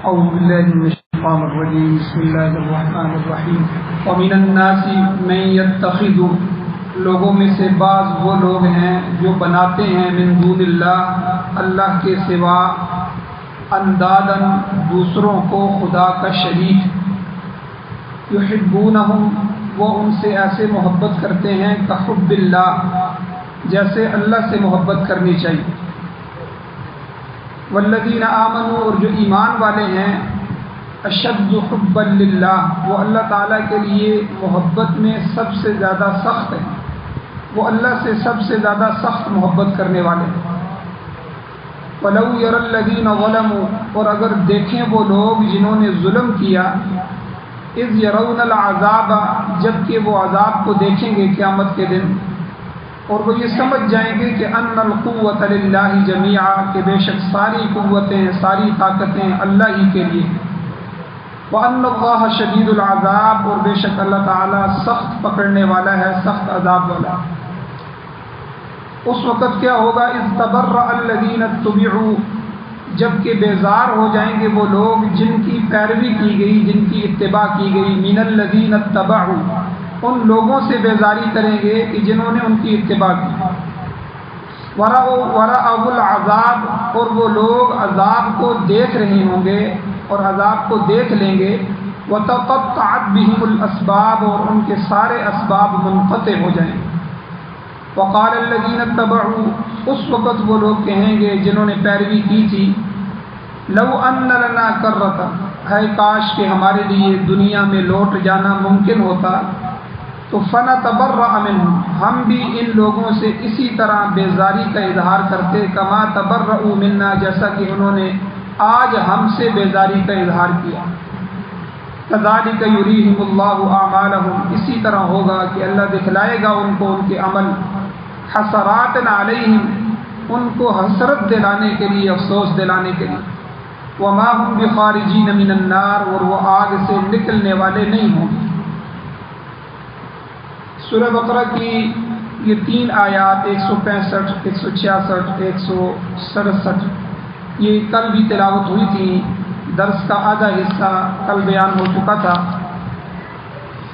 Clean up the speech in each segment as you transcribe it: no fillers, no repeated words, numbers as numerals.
أعوذ بالله من الشيطان الرجيم بسم الله الرحمن الرحیم ومن الناس من يتخذ لوگوں میں سے بعض وہ لوگ ہیں جو بناتے ہیں من دون اللہ اللہ کے سوا اندادن دوسروں کو خدا کا شریک یحبونہم وہ ان سے ایسے محبت کرتے ہیں کحب اللہ جیسے اللہ سے محبت کرنی چاہیے والذین آمنوا اور جو ایمان والے ہیں اشد حبا للہ وہ اللہ تعالیٰ کے لیے محبت میں سب سے زیادہ سخت ہیں وہ اللہ سے سب سے زیادہ سخت محبت کرنے والے ہیں وَلَوْ يَرَى الَّذِينَ ظَلَمُوا اور اگر دیکھیں وہ لوگ جنہوں نے ظلم کیا اذ يَرَوْنَ الْعَذَابَ جبکہ وہ عذاب کو دیکھیں گے قیامت کے دن اور وہ یہ سمجھ جائیں گے کہ ان القوۃ للہ جمیعا کہ بے شک ساری قوتیں ساری طاقتیں اللہ ہی کے لیے وان اللہ شدید العذاب اور بے شک اللہ تعالیٰ سخت پکڑنے والا ہے سخت عذاب والا اس وقت کیا ہوگا اذ تبرأ الذین اتبعوا جبکہ بیزار ہو جائیں گے وہ لوگ جن کی پیروی کی گئی جن کی اتباع کی گئی من الذین اتبعوا ان لوگوں سے بیزاری کریں گے کہ جنہوں نے ان کی اتباع کی ورأوا العذاب اور وہ لوگ عذاب کو دیکھ رہے ہوں گے اور عذاب کو دیکھ لیں گے وتقطعت بهم الاسباب اور ان کے سارے اسباب منقطع ہو جائیں گے وقال الذین اتبعوا اس وقت وہ لوگ کہیں گے جنہوں نے پیروی کی تھی لو ان لنا کرۃ ہے کاش کہ ہمارے لیے دنیا میں لوٹ جانا ممکن ہوتا تو فنتبرأ منہم ہم بھی ان لوگوں سے اسی طرح بیزاری کا اظہار کرتے کما تبرؤوا منا جیسا کہ انہوں نے آج ہم سے بیزاری کا اظہار کیا کذالک یریہم اللہ اعمالہم اسی طرح ہوگا کہ اللہ دکھلائے گا ان کو ان کے عمل حسرات علیہم ان کو حسرت دلانے کے لیے افسوس دلانے کے لیے وما هم بخارجین من النار اور وہ آگ سے نکلنے والے نہیں ہوں گے سورہ بقرہ کی یہ 3 آیات 165 166 167 یہ کل بھی تلاوت ہوئی تھی درس کا آدھا حصہ کل بیان ہو چکا تھا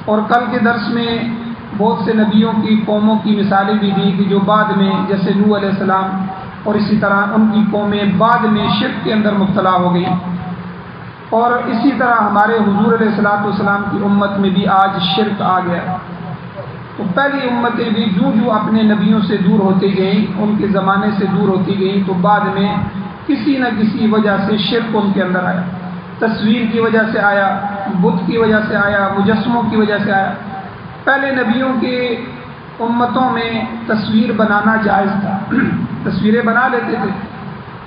اور کل کے درس میں بہت سے نبیوں کی قوموں کی مثالیں بھی دی کہ جو بعد میں جیسے نوح علیہ السلام اور اسی طرح ان کی قومیں بعد میں شرک کے اندر مبتلا ہو گئی اور اسی طرح ہمارے حضور علیہ الصلوۃ والسلام کی امت میں بھی آج شرک آ گیا تو پہلی امتیں بھی جو اپنے نبیوں سے دور ہوتی گئیں ان کے زمانے سے دور ہوتی گئیں تو بعد میں کسی نہ کسی وجہ سے شرک ان کے اندر آیا تصویر کی وجہ سے آیا بت کی وجہ سے آیا مجسموں کی وجہ سے آیا پہلے نبیوں کے امتوں میں تصویر بنانا جائز تھا تصویریں بنا لیتے تھے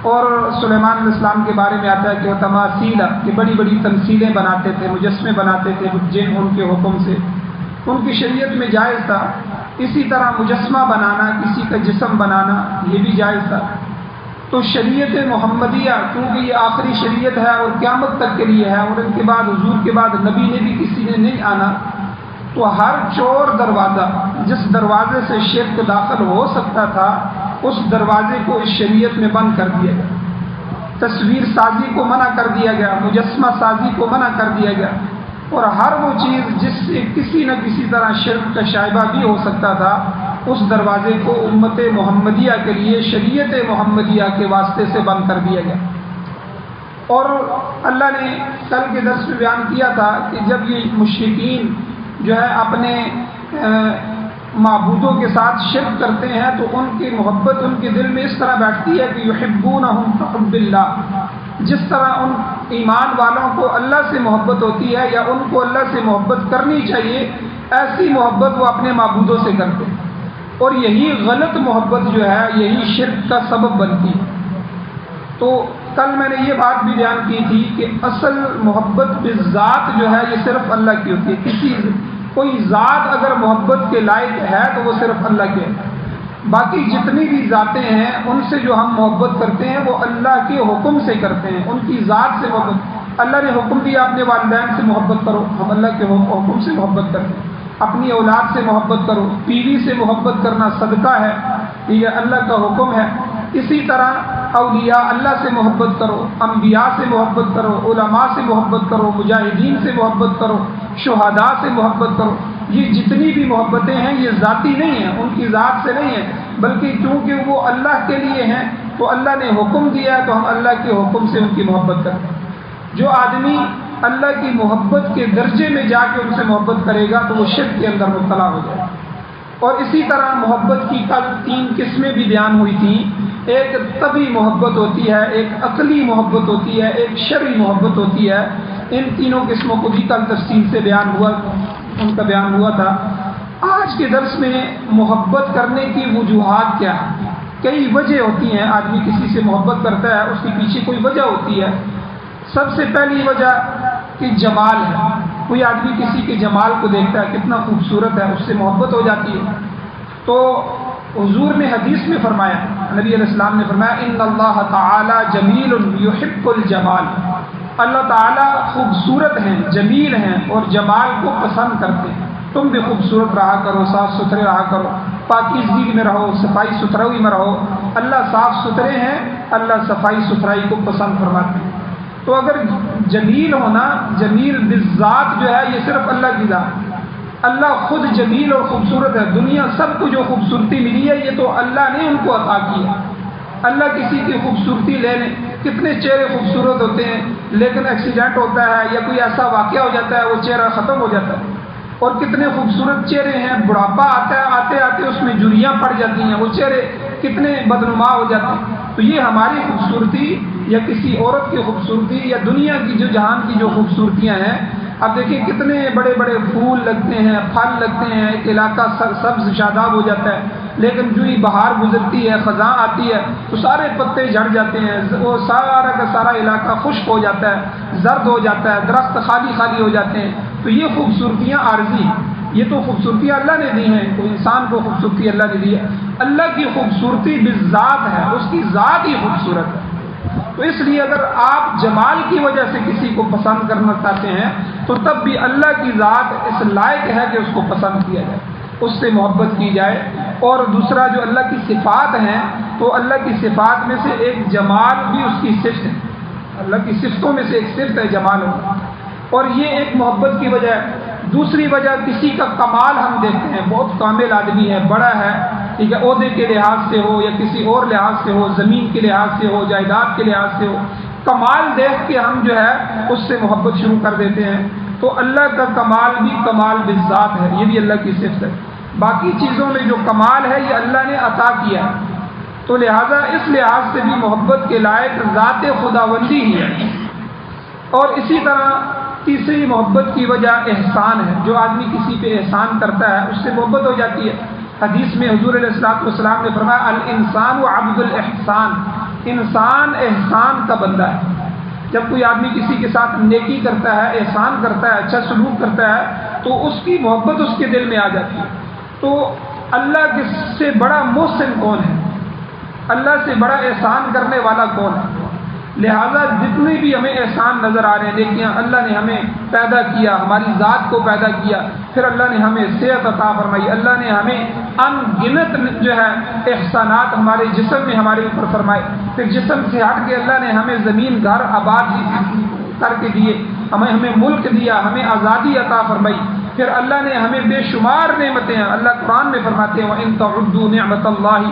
اور سلیمان علیہ السلام کے بارے میں آتا ہے کہ وہ تماثیل کہ بڑی بڑی تمثیلیں بناتے تھے مجسمے بناتے تھے جن ان کے حکم سے ان کی شریعت میں جائز تھا اسی طرح مجسمہ بنانا کسی کا جسم بنانا یہ بھی جائز تھا تو شریعت محمدیہ کیونکہ یہ آخری شریعت ہے اور قیامت تک کے لیے ہے اور ان کے بعد حضور کے بعد نبی نے بھی کسی نے نہیں آنا تو ہر چور دروازہ جس دروازے سے شرک داخل ہو سکتا تھا اس دروازے کو اس شریعت میں بند کر دیا گیا تصویر سازی کو منع کر دیا گیا مجسمہ سازی کو منع کر دیا گیا اور ہر وہ چیز جس سے کسی نہ کسی طرح شرک کا شائبہ بھی ہو سکتا تھا اس دروازے کو امت محمدیہ کے لیے شریعت محمدیہ کے واسطے سے بند کر دیا گیا اور اللہ نے کل کے درس میں بیان کیا تھا کہ جب یہ مشرکین جو ہے اپنے معبودوں کے ساتھ شرک کرتے ہیں تو ان کی محبت ان کے دل میں اس طرح بیٹھتی ہے کہ یحبونہم کحب اللہ جس طرح ان ایمان والوں کو اللہ سے محبت ہوتی ہے یا ان کو اللہ سے محبت کرنی چاہیے ایسی محبت وہ اپنے معبودوں سے کرتے ہیں اور یہی غلط محبت جو ہے یہی شرک کا سبب بنتی ہے تو کل میں نے یہ بات بھی بیان کی تھی کہ اصل محبت بالذات جو ہے یہ صرف اللہ کی ہوتی ہے کوئی ذات اگر محبت کے لائق ہے تو وہ صرف اللہ کے ہے باقی جتنی بھی ذاتیں ہیں ان سے جو ہم محبت کرتے ہیں وہ اللہ کے حکم سے کرتے ہیں ان کی ذات سے محبت اللہ نے حکم دیا اپنے والدین سے محبت کرو ہم اللہ کے حکم سے محبت کرتے ہیں اپنی اولاد سے محبت کرو بیوی سے محبت کرنا صدقہ ہے یہ اللہ کا حکم ہے اسی طرح اولیاء اللہ سے محبت کرو، انبیاء سے محبت کرو، علماء سے محبت کرو، مجاہدین سے محبت کرو، شہداء سے محبت کرو. یہ جتنی بھی محبتیں ہیں یہ ذاتی نہیں ہیں، ان کی ذات سے نہیں ہیں، بلکہ کیونکہ وہ اللہ کے لیے ہیں تو اللہ نے حکم دیا تو ہم اللہ کے حکم سے ان کی محبت کرتے ہیں. جو آدمی اللہ کی محبت کے درجے میں جا کے ان سے محبت کرے گا تو وہ شرک کے اندر مبتلا ہو جائے. اور اسی طرح محبت کی کل 3 قسمیں بھی بیان ہوئی تھیں. ایک طبعی محبت ہوتی ہے، ایک عقلی محبت ہوتی ہے، ایک شرعی محبت ہوتی ہے. ان تینوں قسموں کو بھی کل تفصیل سے ان کا بیان ہوا تھا. آج کے درس میں محبت کرنے کی وجوہات کیا ہیں؟ کئی وجہ ہوتی ہیں. آدمی کسی سے محبت کرتا ہے، اس کے پیچھے کوئی وجہ ہوتی ہے. سب سے پہلی وجہ کہ جمال ہے. کوئی آدمی کسی کے جمال کو دیکھتا ہے، کتنا خوبصورت ہے، اس سے محبت ہو جاتی ہے. تو حضور نے حدیث میں فرمایا، نبی علیہ السلام نے فرمایا ان اللہ تعالی جمیل یحب الجمال. اللہ تعالیٰ خوبصورت ہیں، جمیل ہیں اور جمال کو پسند کرتے ہیں. تم بھی خوبصورت رہا کرو، صاف ستھرے رہا کرو، پاکیزگی میں رہو، صفائی ستھرائی میں رہو. اللہ صاف ستھرے ہیں، اللہ صفائی ستھرائی کو پسند فرماتے ہیں. تو اگر جمیل ہونا، جمیل بالذات جو ہے یہ صرف اللہ کی ذات. اللہ خود جمیل اور خوبصورت ہے. دنیا سب کو جو خوبصورتی ملی ہے یہ تو اللہ نے ان کو عطا کی ہے. اللہ کسی کی خوبصورتی لے لیں. کتنے چہرے خوبصورت ہوتے ہیں لیکن ایکسیڈنٹ ہوتا ہے یا کوئی ایسا واقعہ ہو جاتا ہے وہ چہرہ ختم ہو جاتا ہے. اور کتنے خوبصورت چہرے ہیں، بڑھاپا آتا ہے، آتے آتے اس میں جھریاں پڑ جاتی ہیں، وہ چہرے کتنے بدنما ہو جاتے ہیں. تو یہ ہماری خوبصورتی یا کسی عورت کی خوبصورتی یا دنیا کی جو جہان کی جو خوبصورتیاں ہیں. اب دیکھیں کتنے بڑے بڑے پھول لگتے ہیں، پھل لگتے ہیں، ایک علاقہ سبز شاداب ہو جاتا ہے، لیکن جو ہی بہار گزرتی ہے، خزاں آتی ہے تو سارے پتے جھڑ جاتے ہیں، وہ سارا کا سارا علاقہ خشک ہو جاتا ہے، زرد ہو جاتا ہے، درخت خالی خالی ہو جاتے ہیں. تو یہ خوبصورتیاں عارضی ہیں. یہ تو خوبصورتیاں اللہ نے دی ہیں. کوئی انسان کو خوبصورتی اللہ نے دی ہے. اللہ کی خوبصورتی بالذات ہے، اس کی ذات ہی خوبصورت ہے. تو اس لیے اگر آپ جمال کی وجہ سے کسی کو پسند کرنا چاہتے ہیں تو تب بھی اللہ کی ذات اس لائق ہے کہ اس کو پسند کیا جائے، اس سے محبت کی جائے. اور دوسرا جو اللہ کی صفات ہیں تو اللہ کی صفات میں سے ایک جمال بھی اس کی صفت ہے. اللہ کی صفتوں میں سے ایک صفت ہے جمال ہونا، اور یہ ایک محبت کی وجہ ہے. دوسری وجہ کسی کا کمال ہم دیکھتے ہیں، بہت کامل آدمی ہے، بڑا ہے، ٹھیک ہے، عہدے کے لحاظ سے ہو یا کسی اور لحاظ سے ہو، زمین کے لحاظ سے ہو، جائیداد کے لحاظ سے ہو، کمال دیکھ کے ہم جو ہے اس سے محبت شروع کر دیتے ہیں. تو اللہ کا کمال بھی کمال بالذات ہے، یہ بھی اللہ کی صفت ہے. باقی چیزوں میں جو کمال ہے یہ اللہ نے عطا کیا ہے. تو لہٰذا اس لحاظ سے بھی محبت کے لائق ذات خداوندی ہی ہے. اور اسی طرح تیسری محبت کی وجہ احسان ہے. جو آدمی کسی پہ احسان کرتا ہے اس سے محبت ہو جاتی ہے. حدیث میں حضور علیہ السلام نے فرمایا الانسان و عبد الاحسان. انسان احسان کا بندہ ہے. جب کوئی آدمی کسی کے ساتھ نیکی کرتا ہے، احسان کرتا ہے، اچھا سلوک کرتا ہے تو اس کی محبت اس کے دل میں آ جاتی ہے. تو اللہ سے بڑا محسن کون ہے؟ اللہ سے بڑا احسان کرنے والا کون ہے؟ لہذا جتنے بھی ہمیں احسان نظر آ رہے ہیں، دیکھیے اللہ نے ہمیں پیدا کیا، ہماری ذات کو پیدا کیا، پھر اللہ نے ہمیں صحت عطا فرمائی، اللہ نے ہمیں ان گنت جو ہے احسانات ہمارے جسم میں ہمارے اوپر فرمائے، پھر جسم سے ہٹ کے اللہ نے ہمیں زمین گھر آباد کر کے دیے، ہمیں ملک دیا، ہمیں آزادی عطا فرمائی، پھر اللہ نے ہمیں بے شمار نعمتیں ہیں. اللہ قرآن میں فرماتے ہیں وَإِن تَعُدُّوا نِعْمَةَ اللَّهِ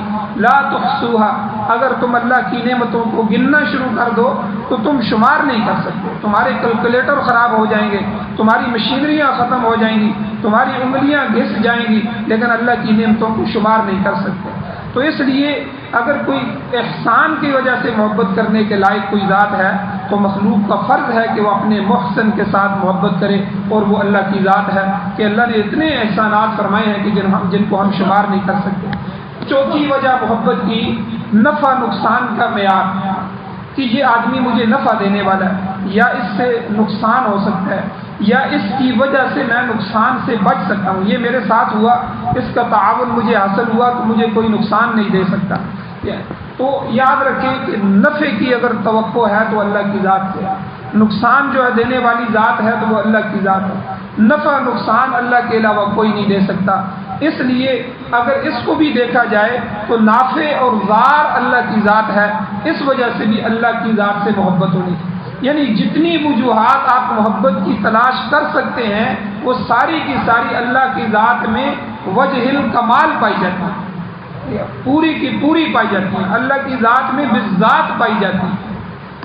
لَا تُحْصُوهَا. اگر تم اللہ کی نعمتوں کو گننا شروع کر دو تو تم شمار نہیں کر سکتے. تمہارے کیلکولیٹر خراب ہو جائیں گے، تمہاری مشینریاں ختم ہو جائیں گی، تمہاری انگلیاں گھس جائیں گی، لیکن اللہ کی نعمتوں کو شمار نہیں کر سکتے. تو اس لیے اگر کوئی احسان کی وجہ سے محبت کرنے کے لائق کوئی ذات ہے تو مخلوق کا فرض ہے کہ وہ اپنے محسن کے ساتھ محبت کرے، اور وہ اللہ کی ذات ہے کہ اللہ نے اتنے احسانات فرمائے ہیں کہ جن کو ہم شمار نہیں کر سکتے. چوتھی وجہ محبت کی نفع نقصان کا معیار، کہ یہ آدمی مجھے نفع دینے والا ہے یا اس سے نقصان ہو سکتا ہے یا اس کی وجہ سے میں نقصان سے بچ سکتا ہوں، یہ میرے ساتھ ہوا، اس کا تعاون مجھے حاصل ہوا تو مجھے کوئی نقصان نہیں دے سکتا. تو یاد رکھیں کہ نفع کی اگر توقع ہے تو اللہ کی ذات سے ہے، نقصان جو ہے دینے والی ذات ہے تو وہ اللہ کی ذات ہے. نفع نقصان اللہ کے علاوہ کوئی نہیں دے سکتا. اس لیے اگر اس کو بھی دیکھا جائے تو نافع اور ضار اللہ کی ذات ہے، اس وجہ سے بھی اللہ کی ذات سے محبت ہونی، یعنی جتنی وجوہات آپ محبت کی تلاش کر سکتے ہیں وہ ساری کی ساری اللہ کی ذات میں وجہ الکمال پائی جاتی ہے، پوری کی پوری پائی جاتی ہے، اللہ کی ذات میں بالذات پائی جاتی ہے۔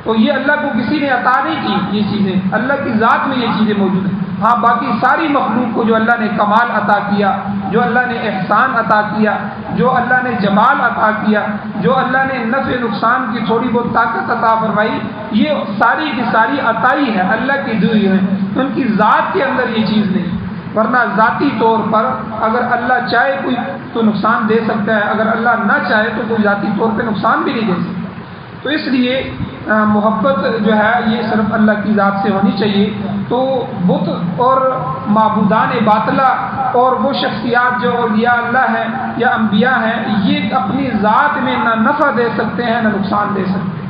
تو یہ اللہ کو کسی نے عطا نہیں کی، یہ چیزیں اللہ کی ذات میں یہ چیزیں موجود ہیں۔ ہاں باقی ساری مخلوق کو جو اللہ نے کمال عطا کیا، جو اللہ نے احسان عطا کیا، جو اللہ نے جمال عطا کیا، جو اللہ نے نفع نقصان کی تھوڑی بہت طاقت عطا فرمائی، یہ ساری کی ساری عطائی ہے، اللہ کی دی ہے، ان کی ذات کے اندر یہ چیز نہیں۔ ورنہ ذاتی طور پر اگر اللہ چاہے کوئی تو نقصان دے سکتا ہے، اگر اللہ نہ چاہے تو کوئی ذاتی طور پہ نقصان بھی نہیں دے سکتا۔ تو اس لیے محبت جو ہے یہ صرف اللہ کی ذات سے ہونی چاہیے۔ تو بت اور معبودان باطلہ اور وہ شخصیات جو اولیاء اللہ ہیں یا انبیاء ہیں، یہ اپنی ذات میں نہ نفع دے سکتے ہیں نہ نقصان دے سکتے ہیں،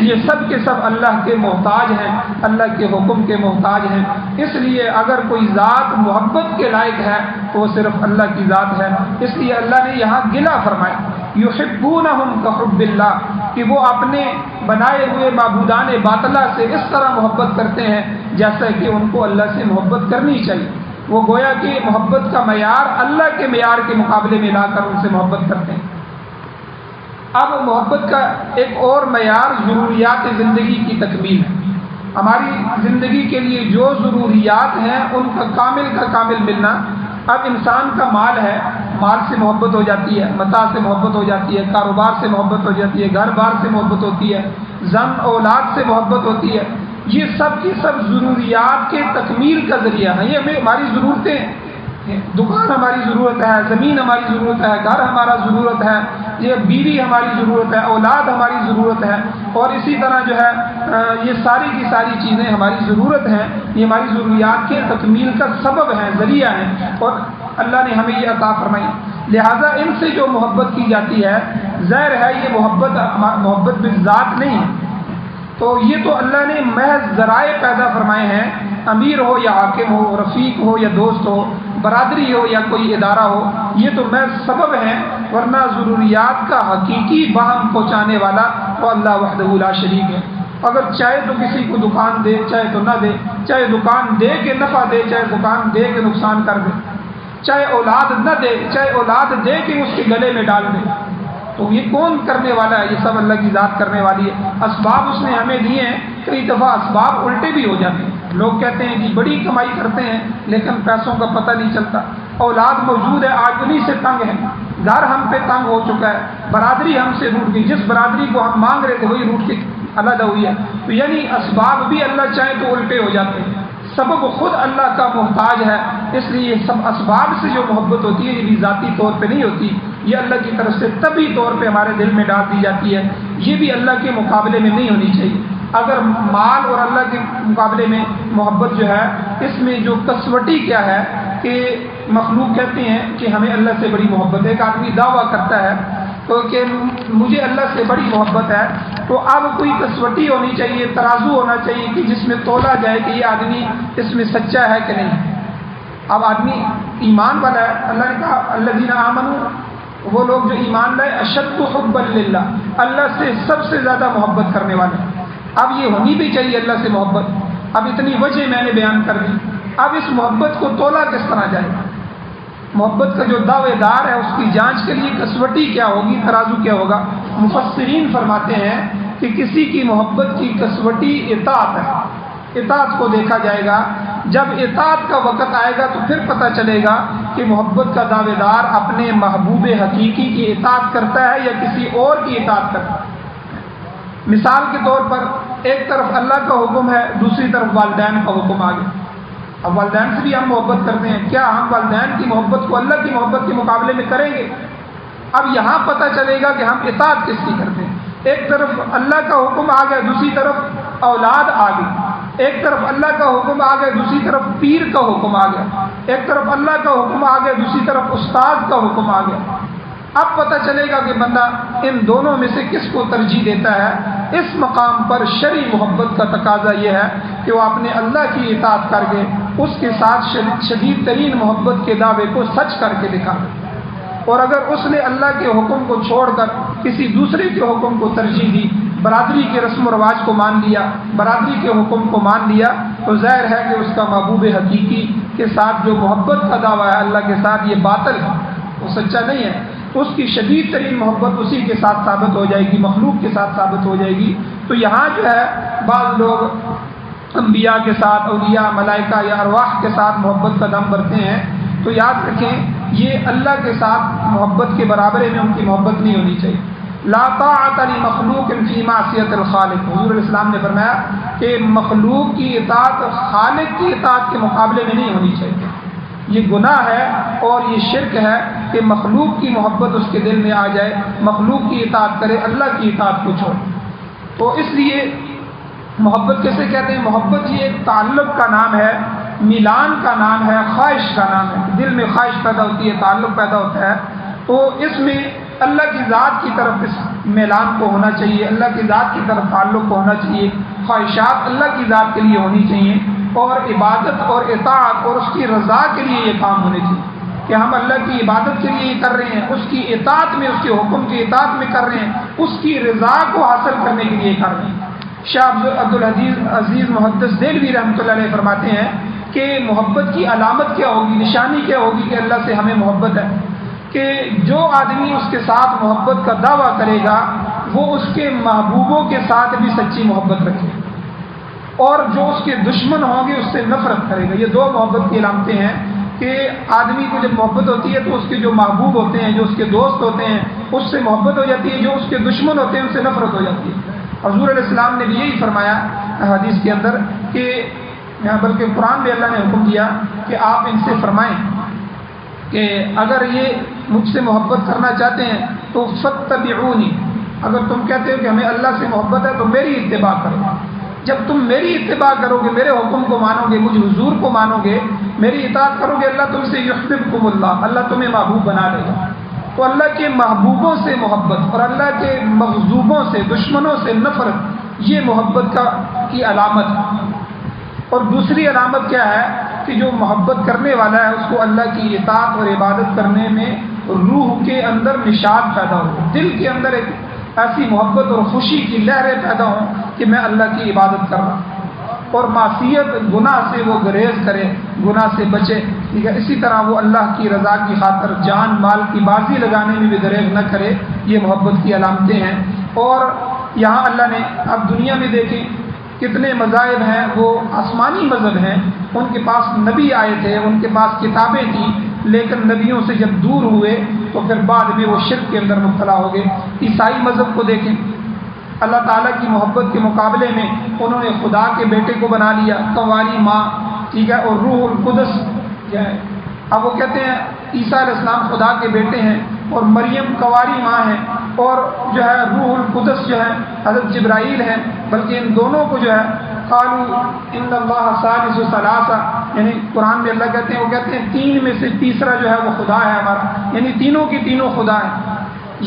یہ سب کے سب اللہ کے محتاج ہیں، اللہ کے حکم کے محتاج ہیں۔ اس لیے اگر کوئی ذات محبت کے لائق ہے تو وہ صرف اللہ کی ذات ہے۔ اس لیے اللہ نے یہاں گلہ فرمایا یحبونہم کحب اللہ، کہ وہ اپنے بنائے ہوئے معبودان باطلہ سے اس طرح محبت کرتے ہیں جیسا کہ ان کو اللہ سے محبت کرنی چاہیے۔ وہ گویا کہ محبت کا معیار اللہ کے معیار کے مقابلے میں لا کر ان سے محبت کرتے ہیں۔ اب محبت کا ایک اور معیار ضروریات زندگی کی تکمیل ہے۔ ہماری زندگی کے لیے جو ضروریات ہیں ان کا کامل ملنا۔ اب انسان کا مال ہے، مال سے محبت ہو جاتی ہے، متاع سے محبت ہو جاتی ہے، کاروبار سے محبت ہو جاتی ہے، گھر بار سے محبت ہوتی ہے، زن اولاد سے محبت ہوتی ہے۔ یہ سب کی سب ضروریات کے تکمیل کا ذریعہ ہے، یہ ہماری ضرورتیں ہیں۔ دکان ہماری ضرورت ہے، زمین ہماری ضرورت ہے، گھر ہمارا ضرورت ہے، یہ بیوی ہماری ضرورت ہے، اولاد ہماری ضرورت ہے، اور اسی طرح جو ہے یہ ساری کی ساری چیزیں ہماری ضرورت ہیں، یہ ہماری ضروریات کے تکمیل کا سبب ہیں، ذریعہ ہیں، اور اللہ نے ہمیں یہ عطا فرمائی۔ لہٰذا ان سے جو محبت کی جاتی ہے، ظاہر ہے یہ محبت بالذات نہیں ہے۔ تو یہ تو اللہ نے محض ذرائع پیدا فرمائے ہیں، امیر ہو یا حاکم ہو، رفیق ہو یا دوست ہو، برادری ہو یا کوئی ادارہ ہو، یہ تو محض سبب ہیں، ورنہ ضروریات کا حقیقی باہم پہنچانے والا وہ اللہ وحدہ لا شریک ہے۔ اگر چاہے تو کسی کو دکان دے، چاہے تو نہ دے، چاہے دکان دے کے نفع دے، چاہے دکان دے کے نقصان کر دے، چاہے اولاد نہ دے، چاہے اولاد دے کے اس کے گلے میں ڈال دے، تو یہ کون کرنے والا ہے؟ یہ سب اللہ کی ذات کرنے والی ہے۔ اسباب اس نے ہمیں دیے ہیں، کئی دفعہ اسباب الٹے بھی ہو جاتے ہیں۔ لوگ کہتے ہیں کہ بڑی کمائی کرتے ہیں لیکن پیسوں کا پتہ نہیں چلتا، اولاد موجود ہے آج انہیں سے تنگ ہے، گھر ہم پہ تنگ ہو چکا ہے، برادری ہم سے روٹ گئی، جس برادری کو ہم مانگ رہے تھے وہی روٹ کے علیحدہ ہوئی ہے۔ تو یعنی اسباب بھی اللہ چاہے تو الٹے ہو جاتے ہیں، سبب خود اللہ کا محتاج ہے۔ اس لیے سب اسباب سے جو محبت ہوتی ہے یہ بھی ذاتی طور پہ نہیں ہوتی، یہ اللہ کی طرف سے طبعی طور پہ ہمارے دل میں ڈال دی جاتی ہے، یہ بھی اللہ کے مقابلے میں نہیں ہونی چاہیے۔ اگر مال اور اللہ کے مقابلے میں محبت جو ہے، اس میں جو کسوٹی کیا ہے کہ مخلوق کہتے ہیں کہ ہمیں اللہ سے بڑی محبت ہے، ایک آدمی دعویٰ کرتا ہے تو کہ مجھے اللہ سے بڑی محبت ہے، تو اب کوئی کسوٹی ہونی چاہیے، ترازو ہونا چاہیے کہ جس میں تولا جائے کہ یہ آدمی اس میں سچا ہے کہ نہیں۔ اب آدمی ایمان والا ہے، اللہ نے کہا الذین آمنوا، وہ لوگ جو ایمان لائے، اشد حبا للہ، اللہ سے سب سے زیادہ محبت کرنے والے۔ اب یہ ہونی بھی چاہیے اللہ سے محبت۔ اب اتنی وجہ میں نے بیان کر دی، اب اس محبت کو تولا کس طرح جائے؟ محبت کا جو دعوے دار ہے اس کی جانچ کے لیے کسوٹی کیا ہوگی، ترازو کیا ہوگا؟ مفسرین فرماتے ہیں کہ کسی کی محبت کی کسوٹی اطاعت ہے، اطاعت کو دیکھا جائے گا۔ جب اطاعت کا وقت آئے گا تو پھر پتہ چلے گا کہ محبت کا دعوے دار اپنے محبوب حقیقی کی اطاعت کرتا ہے یا کسی اور کی اطاعت کرتا ہے۔ مثال کے طور پر ایک طرف اللہ کا حکم ہے، دوسری طرف والدین کا حکم آ گیا۔ اب والدین سے بھی ہم محبت کرتے ہیں، کیا ہم والدین کی محبت کو اللہ کی محبت کے مقابلے میں کریں گے؟ اب یہاں پتہ چلے گا کہ ہم اطاعت کس کی کرتے ہیں۔ ایک طرف اللہ کا حکم آ گیا، دوسری طرف اولاد آ گئی، ایک طرف اللہ کا حکم آ گیا، دوسری طرف پیر کا حکم آ گیا، ایک طرف اللہ کا حکم آ گیا، دوسری طرف استاد کا حکم آ گیا۔ اب پتہ چلے گا کہ بندہ ان دونوں میں سے کس کو ترجیح دیتا ہے۔ اس مقام پر شرعی محبت کا تقاضا یہ ہے کہ وہ اپنے اللہ کی اطاعت کر کے اس کے ساتھ شدید ترین محبت کے دعوے کو سچ کر کے دکھاوے، اور اگر اس نے اللہ کے حکم کو چھوڑ کر کسی دوسرے کے حکم کو ترجیح دی، برادری کے رسم و رواج کو مان لیا، برادری کے حکم کو مان لیا، تو ظاہر ہے کہ اس کا محبوب حقیقی کے ساتھ جو محبت کا دعویٰ ہے اللہ کے ساتھ یہ باطل ہے، وہ سچا نہیں ہے۔ تو اس کی شدید ترین محبت اسی کے ساتھ ثابت ہو جائے گی، مخلوق کے ساتھ ثابت ہو جائے گی۔ تو یہاں جو ہے بعض لوگ انبیاء کے ساتھ، اولیاء، ملائکہ یا ارواح کے ساتھ محبت کا دم بھرتے ہیں، تو یاد رکھیں یہ اللہ کے ساتھ محبت کے برابرے میں ان کی محبت نہیں ہونی چاہیے۔ لا طاعت لمخلوق فی معصیت الخالق، حضور علیہ السلام نے فرمایا کہ مخلوق کی اطاعت خالق کی اطاعت کے مقابلے میں نہیں ہونی چاہیے۔ یہ گناہ ہے اور یہ شرک ہے کہ مخلوق کی محبت اس کے دل میں آ جائے، مخلوق کی اطاعت کرے، اللہ کی اطاعت کو چھوڑے۔ تو اس لیے محبت کیسے کہتے ہیں؟ محبت یہ ایک تعلق کا نام ہے، میلان کا نام ہے، خواہش کا نام ہے۔ دل میں خواہش پیدا ہوتی ہے، تعلق پیدا ہوتا ہے، تو اس میں اللہ کی ذات کی طرف اس میلان کو ہونا چاہیے، اللہ کی ذات کی طرف تعلق کو ہونا چاہیے، خواہشات اللہ کی ذات کے لیے ہونی چاہیے، اور عبادت اور اطاعت اور اس کی رضا کے لیے یہ کام ہونے چاہیے کہ ہم اللہ کی عبادت کے لیے یہ کر رہے ہیں، اس کی اطاعت میں، اس کے حکم کی اطاعت میں کر رہے ہیں، اس کی رضا کو حاصل کرنے کے لیے کر رہے ہیں۔ شاہ عبدالعزیز محدث دہلوی رحمۃ اللہ علیہ فرماتے ہیں کہ محبت کی علامت کیا ہوگی، نشانی کیا ہوگی کہ اللہ سے ہمیں محبت ہے، کہ جو آدمی اس کے ساتھ محبت کا دعویٰ کرے گا وہ اس کے محبوبوں کے ساتھ بھی سچی محبت رکھے، اور جو اس کے دشمن ہوں گے اس سے نفرت کرے گا۔ یہ دو محبت کی علامتیں ہیں کہ آدمی کو جب محبت ہوتی ہے تو اس کے جو محبوب ہوتے ہیں، جو اس کے دوست ہوتے ہیں، اس سے محبت ہو جاتی ہے، جو اس کے دشمن ہوتے ہیں ان سے نفرت ہو جاتی ہے۔ حضور علیہ السلام نے بھی یہی فرمایا حدیث کے اندر کہ بلکہ قرآن میں اللہ نے حکم دیا کہ آپ ان سے فرمائیں کہ اگر یہ مجھ سے محبت کرنا چاہتے ہیں تو فاتبعونی، اگر تم کہتے ہو کہ ہمیں اللہ سے محبت ہے تو میری اتباع کرو۔ جب تم میری اتباع کرو گے، میرے حکم کو مانو گے، مجھ حضور کو مانو گے، میری اطاعت کرو گے، اللہ تم سے یحببکم اللہ، اللہ تمہیں محبوب بنا لے گا۔ تو اللہ کے محبوبوں سے محبت اور اللہ کے مغضوبوں سے، دشمنوں سے نفرت، یہ محبت کی علامت ہے۔ اور دوسری علامت کیا ہے کہ جو محبت کرنے والا ہے اس کو اللہ کی اطاعت اور عبادت کرنے میں روح کے اندر نشاط پیدا ہو، دل کے اندر ایک ایسی محبت اور خوشی کی لہریں پیدا ہوں کہ میں اللہ کی عبادت کر رہا ہوں، اور معصیت گناہ سے وہ گریز کرے، گناہ سے بچے، ٹھیک ہے۔ اسی طرح وہ اللہ کی رضا کی خاطر جان مال کی بازی لگانے میں بھی گریز نہ کرے، یہ محبت کی علامتیں ہیں۔ اور یہاں اللہ نے اب دنیا میں دیکھیں کتنے مذاہب ہیں، وہ آسمانی مذہب ہیں، ان کے پاس نبی آئے تھے، ان کے پاس کتابیں تھیں، لیکن نبیوں سے جب دور ہوئے تو پھر بعد میں وہ شرک کے اندر مبتلا ہو گئے۔ عیسائی مذہب کو دیکھیں، اللہ تعالیٰ کی محبت کے مقابلے میں انہوں نے خدا کے بیٹے کو بنا لیا، کنواری ماں، ٹھیک ہے، اور روح القدس جو ہے، اب وہ کہتے ہیں عیسیٰ علیہ السلام خدا کے بیٹے ہیں اور مریم کنواری ماں ہیں، اور جو ہے روح القدس جو ہے حضرت جبرائیل ہیں، بلکہ ان دونوں کو جو ہے قالوا ان اللہ ثالث ثلاثہ، یعنی قرآن میں اللہ کہتے ہیں، وہ کہتے ہیں تین میں سے تیسرا جو ہے وہ خدا ہے ہمارا، یعنی تینوں کی تینوں خدا ہیں۔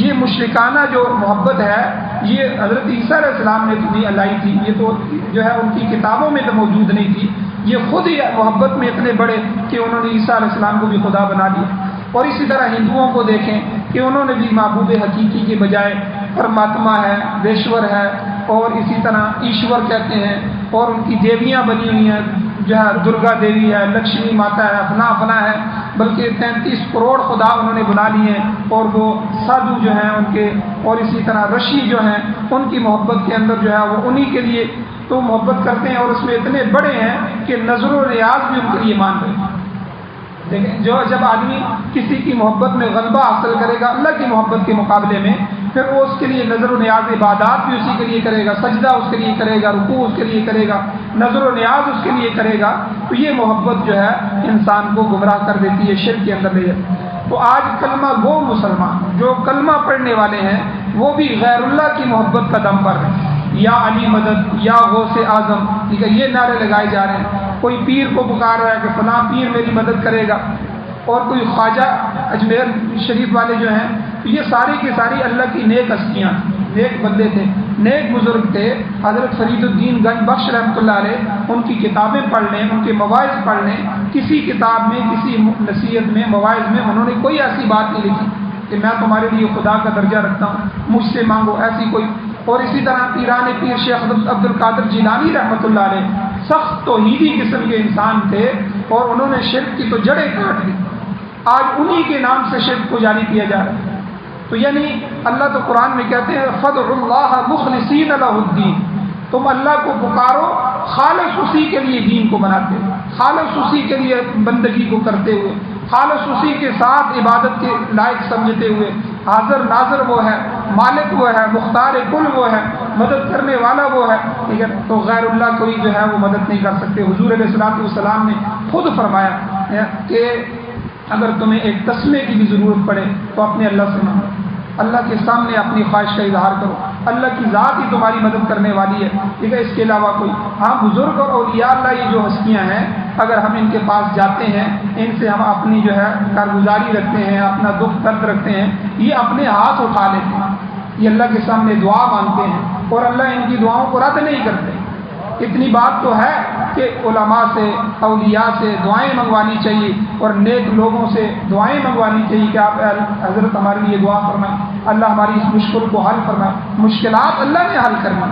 یہ مشرکانہ جو محبت ہے یہ حضرت عیسیٰ علیہ السلام نے تو نہیں لائی تھی، یہ تو جو ہے ان کی کتابوں میں تو موجود نہیں تھی، یہ خود ہی محبت میں اتنے بڑے کہ انہوں نے عیسیٰ علیہ السلام کو بھی خدا بنا دیا۔ اور اسی طرح ہندوؤں کو دیکھیں کہ انہوں نے بھی محبوب حقیقی کے بجائے پرماتما ہے، ویشور ہے، اور اسی طرح ایشور کہتے ہیں، اور ان کی دیویاں بنی ہوئی ہیں، جو ہے درگا دیوی ہے، لکشمی ماتا ہے، فنا ہے، بلکہ 33 کروڑ خدا انہوں نے بنا لیے ہیں، اور وہ سادھو جو ہیں ان کے، اور اسی طرح رشی جو ہیں ان کی محبت کے اندر جو ہے وہ انہی کے لیے تو محبت کرتے ہیں، اور اس میں اتنے بڑے ہیں کہ نظر و ریاض بھی ان کے لیے مان رہے ہیں۔ لیکن جو جب آدمی کسی کی محبت میں غلبہ حاصل کرے گا اللہ کی محبت کے مقابلے میں، پھر وہ اس کے لیے نظر و نیاز عبادات بھی اسی کے لیے کرے گا، سجدہ اس کے لیے کرے گا، رکوع اس کے لیے کرے گا، نظر و نیاز اس کے لیے کرے گا، تو یہ محبت جو ہے انسان کو گمراہ کر دیتی ہے، شرک کے اندر لے جاتی ہے۔ تو آج کلمہ گو مسلمان جو کلمہ پڑھنے والے ہیں وہ بھی غیر اللہ کی محبت کا دم پر ہیں، یا علی مدد، یا غوث اعظم، ٹھیک ہے، یہ نعرے لگائے جا رہے ہیں۔ کوئی پیر کو پکار رہا ہے کہ فلاں پیر میری مدد کرے گا، اور کوئی خواجہ اجمیر شریف والے جو ہیں، یہ ساری کی ساری اللہ کی نیک ہستیاں ہیں، نیک بندے تھے، نیک بزرگ تھے. حضرت فرید الدین گنج بخش رحمۃ اللہ علیہ، ان کی کتابیں پڑھ لیں، ان کے مواعظ پڑھ لیں. کسی کتاب میں، کسی نصیحت میں، مواعظ میں انہوں نے کوئی ایسی بات نہیں لکھی کہ میں تمہارے لیے خدا کا درجہ رکھتا ہوں، مجھ سے مانگو، ایسی کوئی. اور اسی طرح پیران پیر شیخ عبد القادر جیلانی رحمۃ اللہ علیہ سخت توحیدی قسم کے انسان تھے، اور انہوں نے شرک کی تو جڑیں کاٹ دی. آج انہی کے نام سے شرک کو جاری کیا جا رہا ہے. تو یعنی اللہ تو قرآن میں کہتے ہیں فَادْعُوا اللَّهَ مُخْلِصِينَ لَهُ الدِّينَ، تم اللہ کو پکارو خالص اسی کے لیے دین کو بناتے ہوئے، خالص اسی کے لیے بندگی کو کرتے ہوئے، خالص اسی کے ساتھ عبادت کے لائق سمجھتے ہوئے. حاضر ناظر وہ ہے، مالک وہ ہے، مختار کل وہ ہے، مدد کرنے والا وہ ہے. ٹھیک ہے، تو غیر اللہ کوئی جو ہے وہ مدد نہیں کر سکتے. حضور علیہ الصلوۃ والسلام نے خود فرمایا کہ اگر تمہیں ایک تسمے کی بھی ضرورت پڑے تو اپنے اللہ سے مانگو، اللہ کے سامنے اپنی خواہش کا اظہار کرو، اللہ کی ذات ہی تمہاری مدد کرنے والی ہے. ٹھیک ہے، اس کے علاوہ کوئی. ہاں، بزرگ اور اولیاء اللہ یہ جو ہستیاں ہیں، اگر ہم ان کے پاس جاتے ہیں، ان سے ہم اپنی جو ہے کارگزاری رکھتے ہیں، اپنا دکھ درد رکھتے ہیں، یہ اپنے ہاتھ اٹھا لیتے ہیں، یہ اللہ کے سامنے دعا مانگتے ہیں، اور اللہ ان کی دعاؤں کو رد نہیں کرتے. اتنی بات تو ہے کہ علماء سے، اولیاء سے دعائیں منگوانی چاہیے، اور نیک لوگوں سے دعائیں منگوانی چاہیے کہ آپ حضرت ہمارے لیے دعا فرمائیں، اللہ ہماری اس مشکل کو حل فرمائے. مشکلات اللہ نے حل کرنا،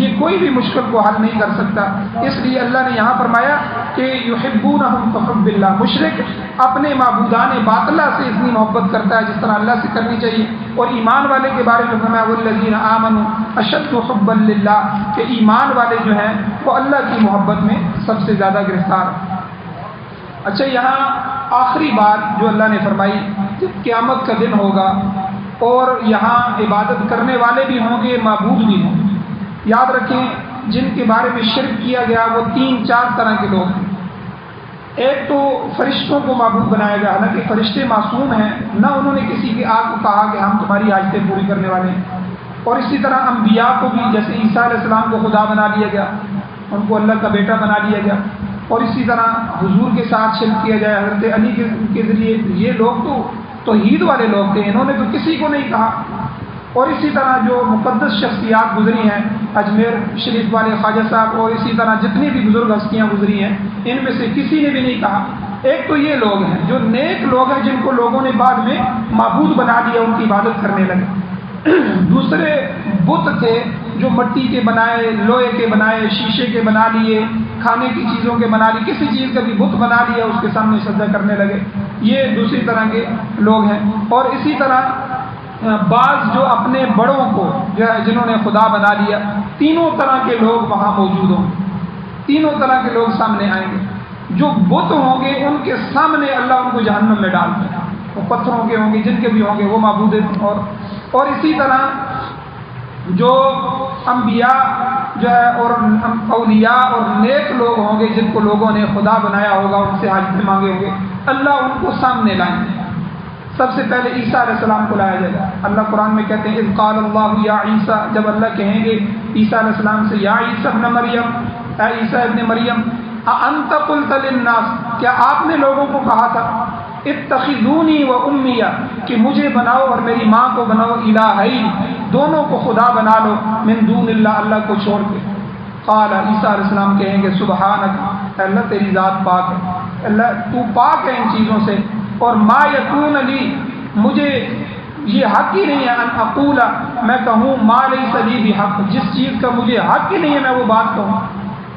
یہ کوئی بھی مشکل کو حل نہیں کر سکتا. اس لیے اللہ نے یہاں فرمایا کہ یحبونہم کحب اللہ، مشرک اپنے معبودان باطلہ سے اتنی محبت کرتا ہے جس طرح اللہ سے کرنی چاہیے. اور ایمان والے کے بارے میں فرمایا والذین آمنوا اشد حبا للہ، کہ ایمان والے جو ہیں وہ اللہ کی محبت میں سب سے زیادہ گرفتار ہیں. اچھا، یہاں آخری بات جو اللہ نے فرمائی کہ قیامت کا دن ہوگا اور یہاں عبادت کرنے والے بھی ہوں گے، معبود بھی ہوں گے. یاد رکھیں جن کے بارے میں شرک کیا گیا وہ 3-4 طرح کے لوگ ہیں. ایک تو فرشتوں کو معبود بنایا گیا، حالانکہ فرشتے معصوم ہیں، نہ انہوں نے کسی کے آگ کو کہا کہ ہم تمہاری حاجتیں پوری کرنے والے ہیں. اور اسی طرح انبیاء کو بھی، جیسے عیسیٰ علیہ السلام کو خدا بنا دیا گیا، ان کو اللہ کا بیٹا بنا دیا گیا. اور اسی طرح حضور کے ساتھ شرک کیا جائے، حضرت علی کے ذریعے. یہ لوگ تو توحید والے لوگ تھے، انہوں نے تو کسی کو نہیں کہا. اور اسی طرح جو مقدس شخصیات گزری ہیں، اجمیر شریف والے خواجہ صاحب، اور اسی طرح جتنی بھی بزرگ ہستیاں گزری ہیں، ان میں سے کسی نے بھی نہیں کہا. ایک تو یہ لوگ ہیں جو نیک لوگ ہیں، جن کو لوگوں نے بعد میں معبود بنا دیا، ان کی عبادت کرنے لگے. دوسرے بت تھے جو مٹی کے بنائے، لوہے کے بنائے، شیشے کے بنا لیے، کھانے کی چیزوں کے بنا لیے، کسی چیز کا بھی بت بنا لیا، اس کے سامنے سجدہ کرنے لگے. یہ دوسری طرح کے لوگ ہیں. اور اسی طرح بعض جو اپنے بڑوں کو جو ہے جنہوں نے خدا بنا لیا. تینوں طرح کے لوگ وہاں موجود ہوں گے، تینوں طرح کے لوگ سامنے آئیں گے. جو بت ہوں گے ان کے سامنے اللہ ان کو جہنم میں ڈال دے گا. وہ پتھروں کے ہوں گے، جن کے بھی ہوں گے، وہ معبود ہیں. اور اسی طرح جو انبیاء جو ہے اور اولیاء اور نیک لوگ ہوں گے، جن کو لوگوں نے خدا بنایا ہوگا، ان سے حاجتیں مانگے ہوں گے، اللہ ان کو سامنے لائیں گے. سب سے پہلے عیسیٰ علیہ السلام کو لایا جائے گا. اللہ قرآن میں کہتے ہیں اذ قال اللہ یا عیسیٰ، جب اللہ کہیں گے عیسیٰ علیہ السلام سے یا عیسیٰ ابن مریم، اے عیسیٰ ابن مریم، اانت قلت للناس، کیا آپ نے لوگوں کو کہا تھا اتخذونی و امی، کہ مجھے بناؤ اور میری ماں کو بناؤ، الہین، دونوں کو خدا بنا لو، من دون اللہ، اللہ کو چھوڑ کے. قال عیسیٰ علیہ السلام کہیں گے سبحانک، اللہ تیری ذات پاک ہے، اللہ تو پاک ہے ان چیزوں سے. اور ما یکون لی، مجھے یہ حق ہی نہیں ہے ان اقول، میں کہوں ما لیس لی بحق، جس چیز کا مجھے حق ہی نہیں ہے میں وہ بات کہوں.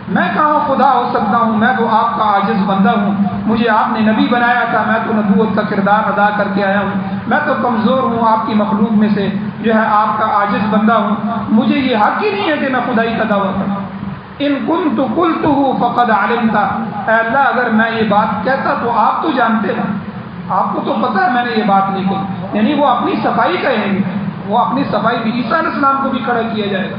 میں کہاں خدا ہو سکتا ہوں، میں تو آپ کا عاجز بندہ ہوں. مجھے آپ نے نبی بنایا تھا، میں تو نبوت کا کردار ادا کر کے آیا ہوں. میں تو کمزور ہوں، آپ کی مخلوق میں سے جو ہے آپ کا عاجز بندہ ہوں. مجھے یہ حق ہی نہیں ہے کہ میں خدائی کا دعویٰ کروں. ان کنت قلتہ فقد علمت، اے اللہ اگر میں یہ بات کہتا تو آپ تو جانتے ہیں، آپ کو تو پتہ ہے میں نے یہ بات نہیں کہی. یعنی وہ اپنی صفائی کہیں گے، وہ اپنی صفائی بھی. عیسیٰ علیہ السلام کو بھی کھڑا کیا جائے گا.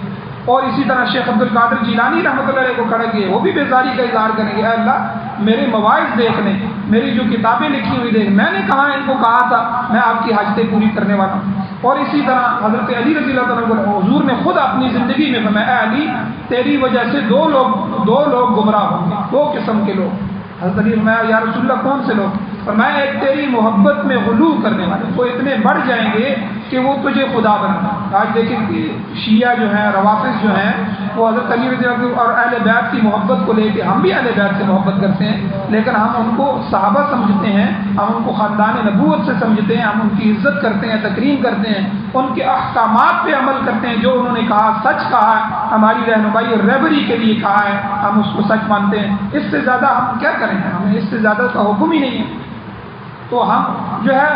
اور اسی طرح شیخ عبد القادر جیلانی رحمۃ اللہ علیہ کو کھڑا کیے، وہ بھی بیزاری کا اظہار کریں گے، اے اللہ میرے مواعظ دیکھ لیں، میری جو کتابیں لکھی ہوئی دیکھ، میں نے کہاں ان کو کہا تھا میں آپ کی حاجتیں پوری کرنے والا ہوں. اور اسی طرح حضرت علی رضی اللہ عنہ کو حضور نے خود اپنی زندگی میں فرمایا اے علی تیری وجہ سے دو لوگ گمراہ ہوں گے، دو قسم کے لوگ. حضرت علی فرمایا یا رسول اللہ کون سے لوگ؟ فرمایا ایک تیری محبت میں غلو کرنے والے، وہ اتنے بڑھ جائیں گے کہ وہ تجھے خدا بنا. آج دیکھیں کہ شیعہ جو ہیں، روافض جو ہیں، وہ حضرت علی رضی اللہ عنہ اور اہل بیت کی محبت کو لے کے، ہم بھی اہل بیت سے محبت کرتے ہیں، لیکن ہم ان کو صحابہ سمجھتے ہیں، ہم ان کو خاندان نبوت سے سمجھتے ہیں، ہم ان کی عزت کرتے ہیں، تکریم کرتے ہیں، ان کے احکامات پہ عمل کرتے ہیں، جو انہوں نے کہا سچ کہا ہے، ہماری رہنمائی اور رہبری کے لیے کہا ہے، ہم اس کو سچ مانتے ہیں۔ اس سے زیادہ ہم کیا کریں گے؟ ہمیں اس سے زیادہ کا حکم ہی نہیں ہے۔ تو ہم جو ہے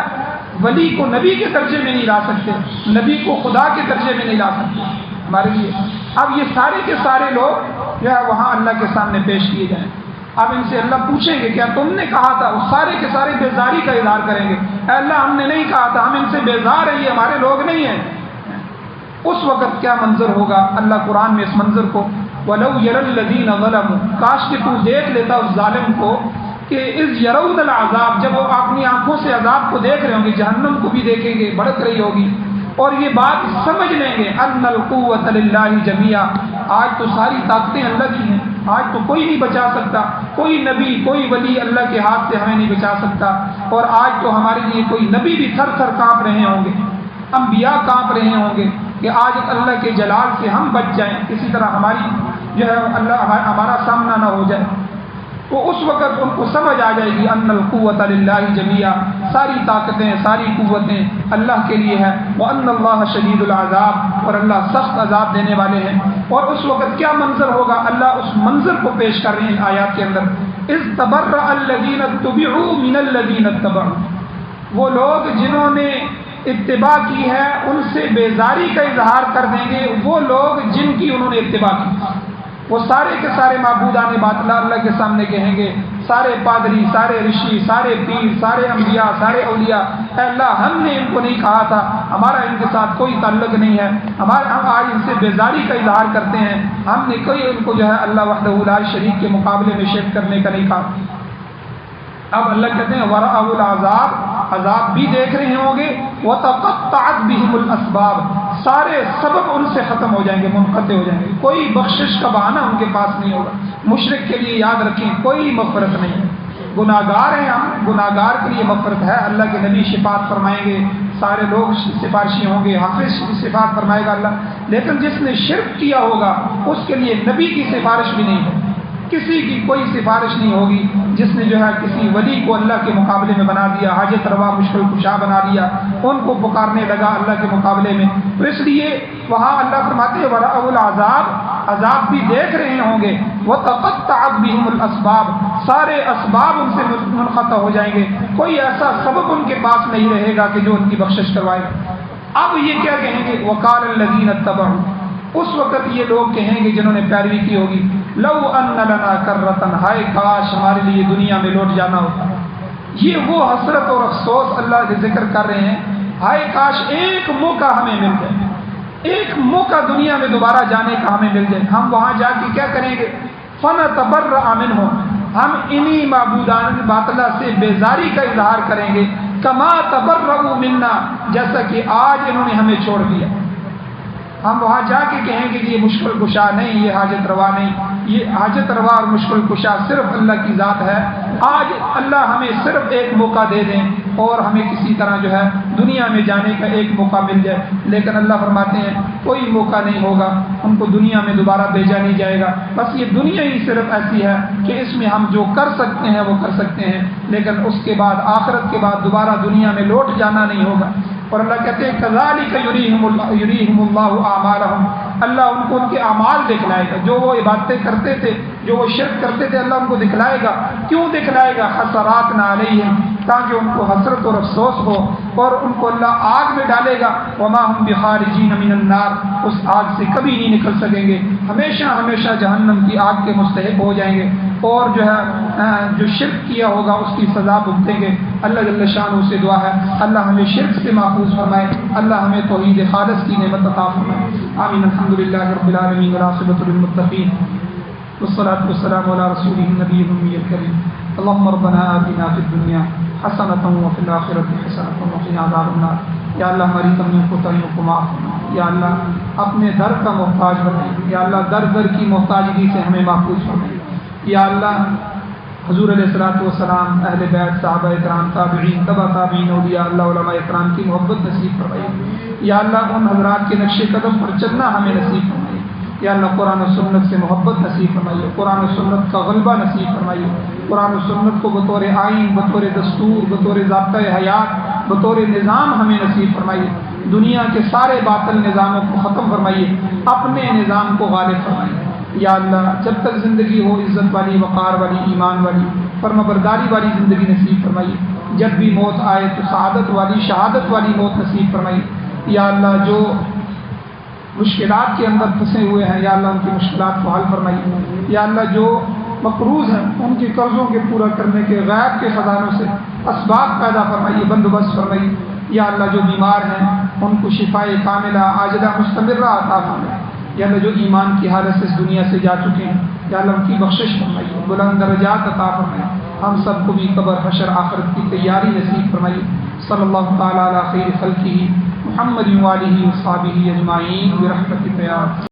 ولی کو نبی کے درجے میں نہیں لا سکتے، نبی کو خدا کے درجے میں نہیں لا سکتے ہمارے لیے۔ اب یہ سارے کے سارے لوگ جو ہے وہاں اللہ کے سامنے پیش کیے جائیں۔ اب ان سے اللہ پوچھیں گے کیا تم نے کہا تھا؟ وہ سارے کے سارے بیزاری کا اظہار کریں گے، اے اللہ ہم نے نہیں کہا تھا، ہم ان سے بیزار ہیں، یہ ہمارے لوگ نہیں ہیں۔ اس وقت کیا منظر ہوگا؟ اللہ قرآن میں اس منظر کو وَلَوْ يَرَى الَّذِينَ ظَلَمُوا، کاش کہ تو دیکھ لیتا اس ظالم کو کہ اِذْ يَرَوْنَ الْعَذَابَ، جب وہ اپنی آنکھوں سے عذاب کو دیکھ رہے ہوں گے، جہنم کو بھی دیکھیں گے، بھڑک رہی ہوگی، اور یہ بات سمجھ لیں گے أَنَّ الْقُوَّةَ لِلَّهِ جَمِيعًا، آج تو ساری طاقتیں اللہ کی ہیں، آج تو کوئی نہیں بچا سکتا، کوئی نبی کوئی ولی اللہ کے ہاتھ سے ہمیں نہیں بچا سکتا، اور آج تو ہمارے لیے کوئی نبی بھی تھر تھر کانپ رہے ہوں گے، انبیاء کانپ رہے ہوں گے کہ آج اللہ کے جلال سے ہم بچ جائیں، کسی طرح ہماری جو ہے اللہ ہمارا سامنا نہ ہو جائے۔ تو اس وقت ان کو سمجھ آ جائے گی ان القوۃ للہ جمیعا، ساری طاقتیں ساری قوتیں اللہ کے لیے ہیں، وان اللہ شدید العذاب، اور اللہ سخت عذاب دینے والے ہیں۔ اور اس وقت کیا منظر ہوگا؟ اللہ اس منظر کو پیش کر رہے ہیں آیات کے اندر، اذ تبرأ الذین اتبعوا من الذین اتبعوا، وہ لوگ جنہوں نے اتباع کی ہے ان سے بیزاری کا اظہار کر دیں گے وہ لوگ جن کی انہوں نے اتباع کی۔ وہ سارے کے سارے معبودان باطلہ اللہ کے سامنے کہیں گے، سارے پادری، سارے رشی، سارے پیر، سارے انبیاء، سارے اولیاء، اے اللہ ہم نے ان کو نہیں کہا تھا، ہمارا ان کے ساتھ کوئی تعلق نہیں ہے، ہم آج ان سے بیزاری کا اظہار کرتے ہیں، ہم نے کوئی ان کو جو ہے اللہ وحدہ لا شریک کے مقابلے میں شرک کرنے کا نہیں کہا۔ اب اللہ کہتے ہیں وَرَأَوُا الْعَذَابَ، عذاب بھی دیکھ رہے ہوں گے، وَتَقَطَّعَتْ بِهِمُ الْأَسْبَابُ، سارے سبب ان سے ختم ہو جائیں گے، منقطع ہو جائیں گے، کوئی بخشش کا بہانہ ان کے پاس نہیں ہوگا۔ مشرک کے لیے یاد رکھیں کوئی مغفرت نہیں ہے، گناہگار ہیں ہم، گناہگار کے لیے مغفرت ہے، اللہ کے نبی شفاعت فرمائیں گے، سارے لوگ سفارشی ہوں گے، حافظ شفاعت فرمائے گا اللہ، لیکن جس نے شرک کیا ہوگا اس کے لیے نبی کی سفارش بھی نہیں ہے، کسی کی کوئی سفارش نہیں ہوگی۔ جس نے جو ہے کسی ولی کو اللہ کے مقابلے میں بنا دیا، حاجت روا مشکل کشا بنا دیا، ان کو پکارنے لگا اللہ کے مقابلے میں، تو اس لیے وہاں اللہ فرماتے ہیں وَرَأَوُا الْعَذَابَ، عذاب بھی دیکھ رہے ہوں گے، وَتَقَطَّعَتْ بِهِمُ الْأَسْبَابُ، سارے اسباب ان سے منقطع ہو جائیں گے، کوئی ایسا سبب ان کے پاس نہیں رہے گا کہ جو ان کی بخشش کروائے گا۔ اب یہ کیا کہیں گے؟ وَقَالَ الَّذِينَ اتَّبَعُوا، اس وقت یہ لوگ کہیں گے جنہوں نے پیروی کی ہوگی، لو ان لنا کرۃ، ہائے کاش ہمارے لیے دنیا میں لوٹ جانا ہوتا۔ یہ وہ حسرت اور افسوس اللہ کے ذکر کر رہے ہیں، ہائے کاش ایک موقع ہمیں مل جائے، ایک موقع دنیا میں دوبارہ جانے کا ہمیں مل جائے، ہم وہاں جا کے کیا کریں گے؟ فنتبرأ منہم، ہم انہی معبودان باطلہ سے بیزاری کا اظہار کریں گے، کما تبرؤوا منا، جیسا کہ آج انہوں نے ہمیں چھوڑ دیا۔ ہم وہاں جا کے کہیں گے کہ یہ مشکل کشا نہیں، یہ حاجت روا نہیں، یہ حاجت روا اور مشکل کشا صرف اللہ کی ذات ہے، آج اللہ ہمیں صرف ایک موقع دے دیں اور ہمیں کسی طرح جو ہے دنیا میں جانے کا ایک موقع مل جائے، لیکن اللہ فرماتے ہیں کوئی موقع نہیں ہوگا، ان کو دنیا میں دوبارہ بھیجا نہیں جائے گا، بس یہ دنیا ہی صرف ایسی ہے کہ اس میں ہم جو کر سکتے ہیں وہ کر سکتے ہیں، لیکن اس کے بعد آخرت کے بعد دوبارہ دنیا میں لوٹ جانا نہیں ہوگا۔ اور اللہ کہتے ہیں کذالک یریہم اللہ اعمالہم، اللہ ان کو ان کے اعمال دکھلائے گا، جو وہ عبادتیں کرتے تھے، جو وہ شرک کرتے تھے، اللہ ان کو دکھلائے گا۔ کیوں دکھلائے گا؟ حسرات علیہم، تاکہ ان کو حسرت اور افسوس ہو، اور ان کو اللہ آگ میں ڈالے گا، وما ہم بخارجین من النار، اس آگ سے کبھی نہیں نکل سکیں گے، ہمیشہ ہمیشہ جہنم کی آگ کے مستحق ہو جائیں گے، اور جو ہے جو شرک کیا ہوگا اس کی سزا بھگتیں گے۔ اللہ جل شانہ سے دعا ہے اللہ ہمیں شرک سے محفوظ فرمائے، اللہ ہمیں توحید خالص کی نعمت عطا فرمائے۔ آمین۔ الحمدللہ رب العالمین والعاقبۃ للمتقین والصلاة والسلام علی رسولہ النبی الأمی الکریم۔ اللهم ربنا آتنا فی الدنیا حسنۃ وفی الآخرۃ حسنۃ وقنا عذاب النار۔ یا اللہ ہماری کمیوں کو معاف فرما، یا اللہ اپنے در کا محتاج بنائیں، یا اللہ در در کی محتاجگی سے ہمیں محفوظ فرمائے، یا اللہ حضور علیہ الصلوۃ والسلام، اہل بیت، صحابہ کرام، تابعین، تبع تابعین، اولیاء اللہ، علماء کرام کی محبت نصیب فرمائیے یا اللہ، ان حضرات کے نقش قدم پر چلنا ہمیں نصیب فرمائیے یا اللہ، قرآن و سنت سے محبت نصیب فرمائیے، قرآن و سنت کا غلبہ نصیب فرمائیے، قرآن و سنت کو بطور آئین، بطور دستور، بطور ضابطۂ حیات، بطور نظام ہمیں نصیب فرمائیے، دنیا کے سارے باطل نظاموں کو ختم فرمائیے، اپنے نظام کو غالب فرمائیے یا اللہ، جب تک زندگی ہو عزت والی، وقار والی، ایمان والی، فرمانبرداری والی زندگی نصیب فرمائیے، جب بھی موت آئے تو سعادت والی، شہادت والی موت نصیب فرمائیے یا اللہ، جو مشکلات کے اندر پھنسے ہوئے ہیں یا اللہ، ان کی مشکلات کو حل فرمائیے یا اللہ، جو مقروض ہیں ان کے قرضوں کے پورا کرنے کے غیب کے خزانوں سے اسباب پیدا فرمائیے، بندوبست فرمائیے یا اللہ، جو بیمار ہیں ان کو شفائے کاملہ عاجلہ مستمرہ عطا فرمائیے یا اللہ، جو ایمان کی حالت سے اس دنیا سے جا چکے ہیں یا اللہ، ان کی بخشش فرمائیے، بلند درجات عطا فرمائیے، ہم سب کو بھی قبر، حشر، آخرت کی تیاری نصیب فرمائیے۔ صلی اللہ تعالی علی خیر خلقہ محمد وآلہ وصحبہ اجمعین برحمتک یا